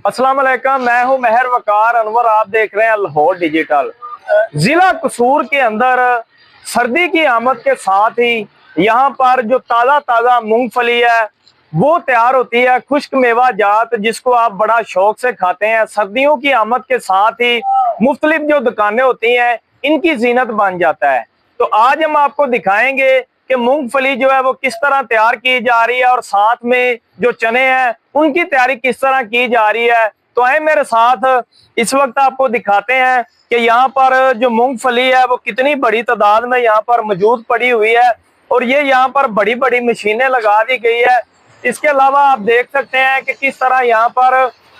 अस्सलाम वालेकुम, मैं हूं मेहर वकार अनवर। आप देख रहे हैं लाहौर डिजिटल। जिला कसूर के अंदर सर्दी की आमद के साथ ही यहाँ पर जो ताज़ा ताज़ा मूंगफली है वो तैयार होती है, खुश्क मेवा जात, जिसको आप बड़ा शौक से खाते हैं। सर्दियों की आमद के साथ ही मुख्तलिफ जो दुकानें होती हैं इनकी जीनत बन जाता है। तो आज हम आपको दिखाएंगे कि मूंगफली जो है वो किस तरह तैयार की जा रही है और साथ में जो चने हैं उनकी तैयारी किस तरह की जा रही है। तो आए मेरे साथ, इस वक्त आपको दिखाते हैं कि यहाँ पर जो मूंगफली है वो कितनी बड़ी तादाद में यहाँ पर मौजूद पड़ी हुई है और ये यहाँ पर बड़ी बड़ी मशीनें लगा दी गई है। इसके अलावा आप देख सकते हैं कि किस तरह यहाँ पर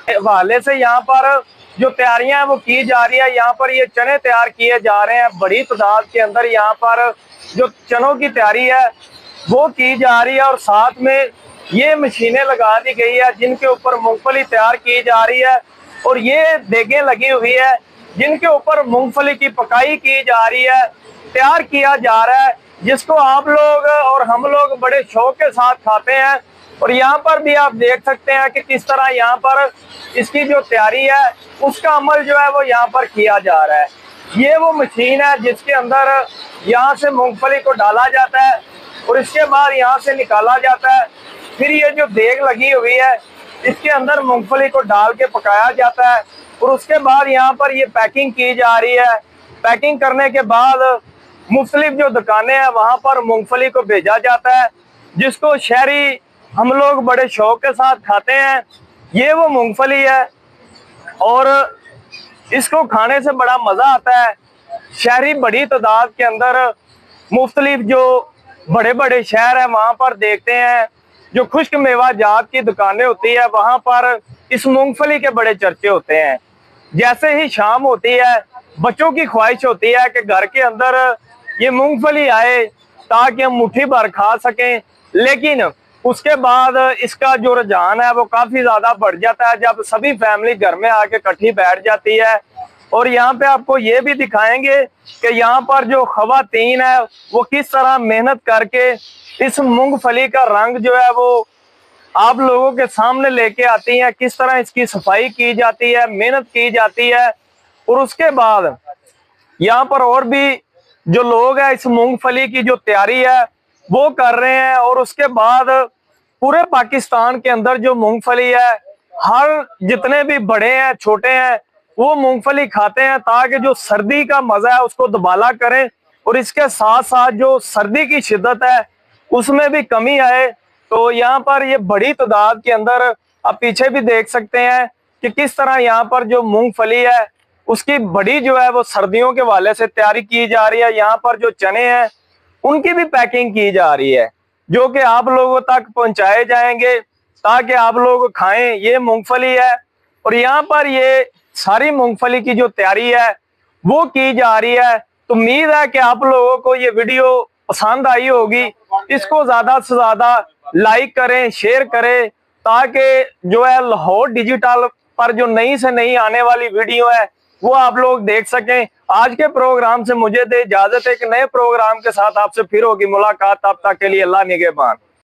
हवाले से यहाँ पर जो तैयारियां हैं वो की जा रही है। यहाँ पर ये चने तैयार किए जा रहे हैं बड़ी तादाद के अंदर। यहाँ पर जो चनों की तैयारी है वो की जा रही है और साथ में ये मशीनें लगा दी गई है जिनके ऊपर मूंगफली तैयार की जा रही है और ये देगें लगी हुई है जिनके ऊपर मूंगफली की पकाई की जा रही है, तैयार किया जा रहा है, जिसको आप लोग और हम लोग बड़े शौक के साथ खाते हैं। और यहाँ पर भी आप देख सकते हैं कि किस तरह यहाँ पर इसकी जो तैयारी है उसका अमल जो है वो यहाँ पर किया जा रहा है। ये वो मशीन है जिसके अंदर यहाँ से मूंगफली को डाला जाता है और इसके बाद यहाँ से निकाला जाता है। फिर ये जो देग लगी हुई है इसके अंदर मूंगफली को डाल के पकाया जाता है और उसके बाद यहाँ पर ये पैकिंग की जा रही है। पैकिंग करने के बाद मुख्तलिफ जो दुकानें हैं वहाँ पर मूंगफली को भेजा जाता है, जिसको शहरी हम लोग बड़े शौक के साथ खाते हैं। ये वो मूंगफली है और इसको खाने से बड़ा मज़ा आता है। शहरी बड़ी तादाद के अंदर मुख्तलिफ जो बड़े बड़े शहर हैं वहाँ पर देखते हैं जो खुश्क मेवा जात की दुकानें होती है वहाँ पर इस मूंगफली के बड़े चर्चे होते हैं। जैसे ही शाम होती है बच्चों की ख्वाहिश होती है कि घर के अंदर ये मूंगफली आए ताकि हम मुट्ठी भर खा सकें, लेकिन उसके बाद इसका जो रुझान है वो काफ़ी ज़्यादा बढ़ जाता है जब सभी फैमिली घर में आके इकट्ठी बैठ जाती है। और यहाँ पे आपको ये भी दिखाएंगे कि यहाँ पर जो खवातीन है वो किस तरह मेहनत करके इस मूंगफली का रंग जो है वो आप लोगों के सामने लेके आती हैं, किस तरह इसकी सफाई की जाती है, मेहनत की जाती है। और उसके बाद यहाँ पर और भी जो लोग हैं इस मूंगफली की जो तैयारी है वो कर रहे हैं। और उसके बाद पूरे पाकिस्तान के अंदर जो मूंगफली है हर जितने भी बड़े हैं छोटे हैं वो मूंगफली खाते हैं ताकि जो सर्दी का मजा है उसको दुबाला करें और इसके साथ साथ जो सर्दी की शिद्दत है उसमें भी कमी आए। तो यहाँ पर ये बड़ी तादाद के अंदर आप पीछे भी देख सकते हैं कि किस तरह यहाँ पर जो मूंगफली है उसकी बड़ी जो है वो सर्दियों के हवाले से तैयारी की जा रही है। यहाँ पर जो चने हैं उनकी भी पैकिंग की जा रही है जो कि आप लोगों तक पहुंचाए जाएंगे ताकि आप लोग खाएं। ये मूंगफली है और यहाँ पर ये सारी मूंगफली की जो तैयारी है वो की जा रही है। तो उम्मीद है कि आप लोगों को ये वीडियो पसंद आई होगी। इसको ज्यादा से ज्यादा लाइक करें, शेयर करें ताकि जो है लाहौर डिजिटल पर जो नई से नई आने वाली वीडियो है वो आप लोग देख सकें। आज के प्रोग्राम से मुझे दे इजाजत है कि नए प्रोग्राम के साथ आपसे फिर होगी मुलाकात। तब तक के लिए अल्लाह निगहबान।